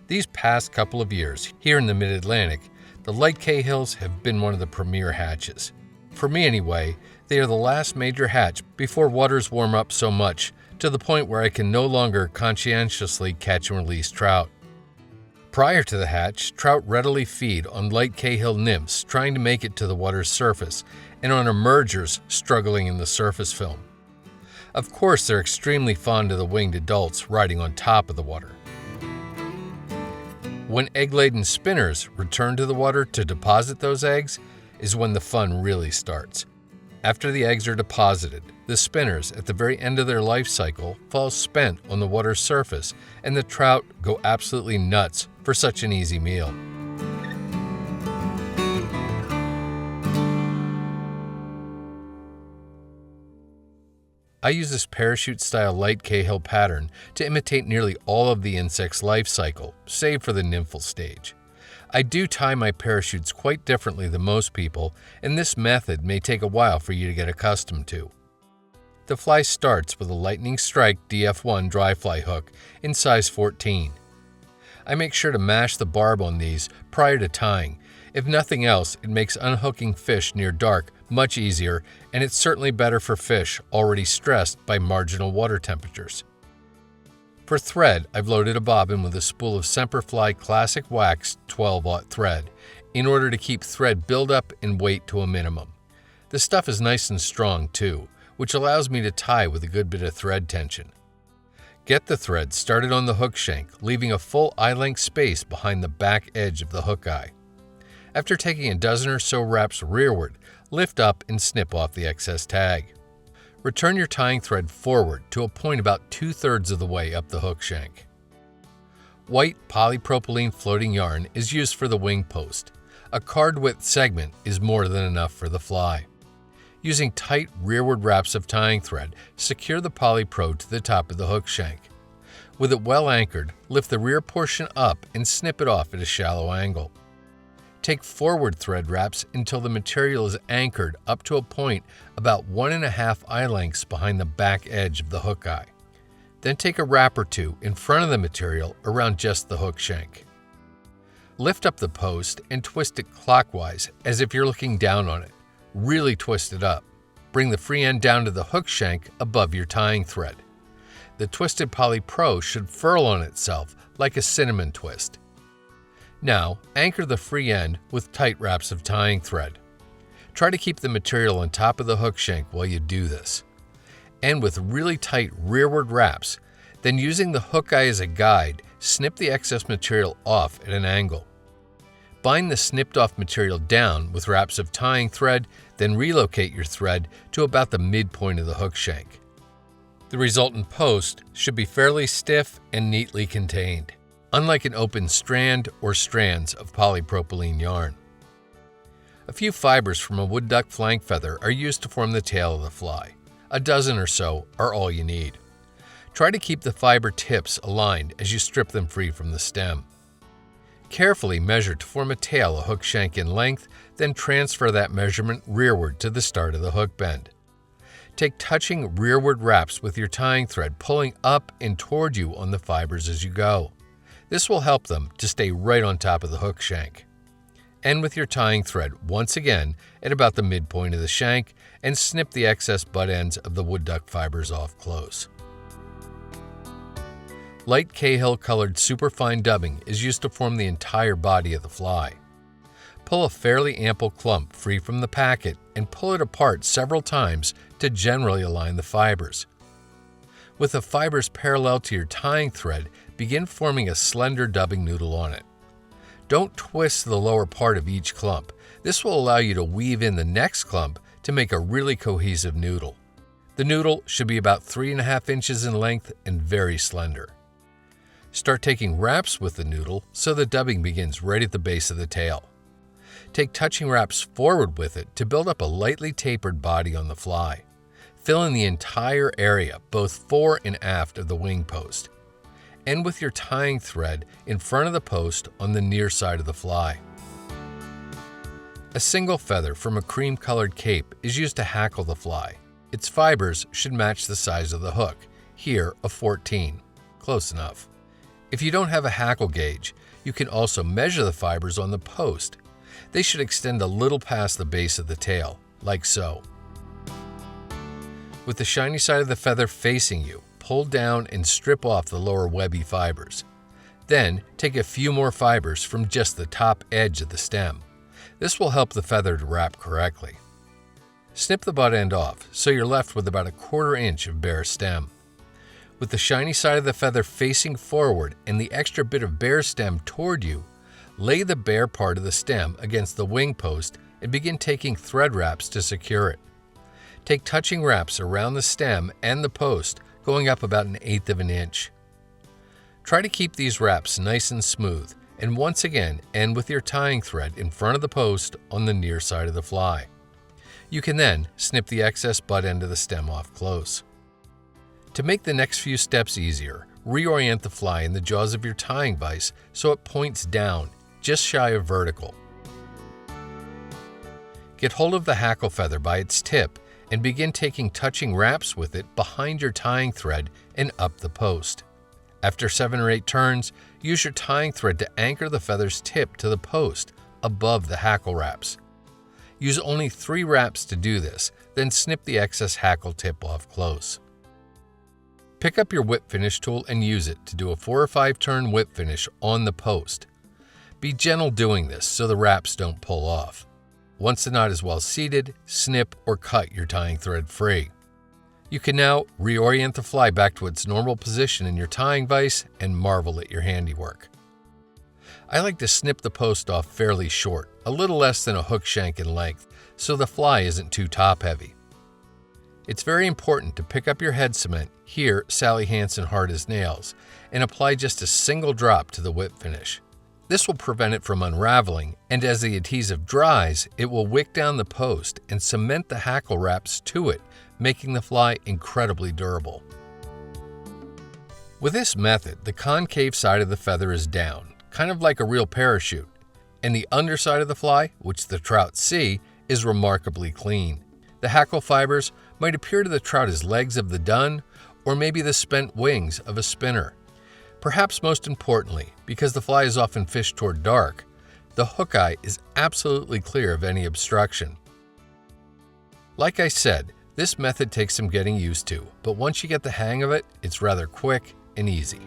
These past couple of years, here in the Mid-Atlantic, the Light Cahills have been one of the premier hatches. For me anyway, they are the last major hatch before waters warm up so much, to the point where I can no longer conscientiously catch and release trout. Prior to the hatch, trout readily feed on Light Cahill nymphs trying to make it to the water's surface, and on emergers struggling in the surface film. Of course, they're extremely fond of the winged adults riding on top of the water. When egg-laden spinners return to the water to deposit those eggs is when the fun really starts. After the eggs are deposited, the spinners at the very end of their life cycle fall spent on the water's surface, and the trout go absolutely nuts for such an easy meal. I use this parachute-style Light Cahill pattern to imitate nearly all of the insect's life cycle, save for the nymphal stage. I do tie my parachutes quite differently than most people, and this method may take a while for you to get accustomed to. The fly starts with a Lightning Strike DF1 dry fly hook in size 14. I make sure to mash the barb on these prior to tying. If nothing else, it makes unhooking fish near dark much easier, and it's certainly better for fish already stressed by marginal water temperatures. For thread, I've loaded a bobbin with a spool of Semperfli Classic Wax 12/0 thread in order to keep thread buildup and weight to a minimum. The stuff is nice and strong too, which allows me to tie with a good bit of thread tension. Get the thread started on the hook shank, leaving a full eye-length space behind the back edge of the hook eye. After taking a dozen or so wraps rearward, lift up and snip off the excess tag. Return your tying thread forward to a point about 2/3 of the way up the hook shank. White polypropylene floating yarn is used for the Wingpost. A card width segment is more than enough for the fly. Using tight rearward wraps of tying thread, secure the polypro to the top of the hook shank. With it well anchored, lift the rear portion up and snip it off at a shallow angle. Take forward thread wraps until the material is anchored up to a point about 1.5 eye lengths behind the back edge of the hook eye. Then take a wrap or two in front of the material around just the hook shank. Lift up the post and twist it clockwise as if you're looking down on it. Really twist it up. Bring the free end down to the hook shank above your tying thread. The twisted polypro should furl on itself like a cinnamon twist. Now, anchor the free end with tight wraps of tying thread. Try to keep the material on top of the hook shank while you do this. And with really tight rearward wraps, then using the hook eye as a guide, snip the excess material off at an angle. Bind the snipped off material down with wraps of tying thread, then relocate your thread to about the midpoint of the hook shank. The resultant post should be fairly stiff and neatly contained, unlike an open strand or strands of polypropylene yarn. A few fibers from a Woodduck flank feather are used to form the tail of the fly. A dozen or so are all you need. Try to keep the fiber tips aligned as you strip them free from the stem. Carefully measure to form a tail a hook shank in length, then transfer that measurement rearward to the start of the hook bend. Take touching rearward wraps with your tying thread, pulling up and toward you on the fibers as you go. This will help them to stay right on top of the hook shank. End with your tying thread once again at about the midpoint of the shank and snip the excess butt ends of the Woodduck fibers off close. Light Cahill-colored superfine dubbing is used to form the entire body of the fly. Pull a fairly ample clump free from the packet and pull it apart several times to generally align the fibers. With the fibers parallel to your tying thread, begin forming a slender dubbing noodle on it. Don't twist the lower part of each clump. This will allow you to weave in the next clump to make a really cohesive noodle. The noodle should be about 3.5 inches in length and very slender. Start taking wraps with the noodle so the dubbing begins right at the base of the tail. Take touching wraps forward with it to build up a lightly tapered body on the fly. Fill in the entire area, both fore and aft of the wing post. End with your tying thread in front of the post on the near side of the fly. A single feather from a cream-colored cape is used to hackle the fly. Its fibers should match the size of the hook, here a 14. Close enough. If you don't have a hackle gauge, you can also measure the fibers on the post. They should extend a little past the base of the tail, like so. With the shiny side of the feather facing you, pull down and strip off the lower webby fibers. Then, take a few more fibers from just the top edge of the stem. This will help the feather to wrap correctly. Snip the butt end off, so you're left with about a 1/4 inch of bare stem. With the shiny side of the feather facing forward and the extra bit of bare stem toward you, lay the bare part of the stem against the wing post and begin taking thread wraps to secure it. Take touching wraps around the stem and the post, going up about 1/8 of an inch. Try to keep these wraps nice and smooth, and once again end with your tying thread in front of the post on the near side of the fly. You can then snip the excess butt end of the stem off close. To make the next few steps easier, reorient the fly in the jaws of your tying vise so it points down, just shy of vertical. Get hold of the hackle feather by its tip and begin taking touching wraps with it behind your tying thread and up the post. After 7 or 8 turns, use your tying thread to anchor the feather's tip to the post above the hackle wraps. Use only 3 wraps to do this, then snip the excess hackle tip off close. Pick up your whip finish tool and use it to do a 4 or 5 turn whip finish on the post. Be gentle doing this so the wraps don't pull off. Once the knot is well seated, snip or cut your tying thread free. You can now reorient the fly back to its normal position in your tying vise and marvel at your handiwork. I like to snip the post off fairly short, a little less than a hook shank in length, so the fly isn't too top heavy. It's very important to pick up your head cement, here Sally Hansen hard as nails, and apply just a single drop to the whip finish. This will prevent it from unraveling, and as the adhesive dries, it will wick down the post and cement the hackle wraps to it, making the fly incredibly durable. With this method, the concave side of the feather is down, kind of like a real parachute, and the underside of the fly, which the trout see, is remarkably clean. The hackle fibers might appear to the trout as legs of the dun, or maybe the spent wings of a spinner. Perhaps most importantly, because the fly is often fished toward dark, the hook eye is absolutely clear of any obstruction. Like I said, this method takes some getting used to, but once you get the hang of it, it's rather quick and easy.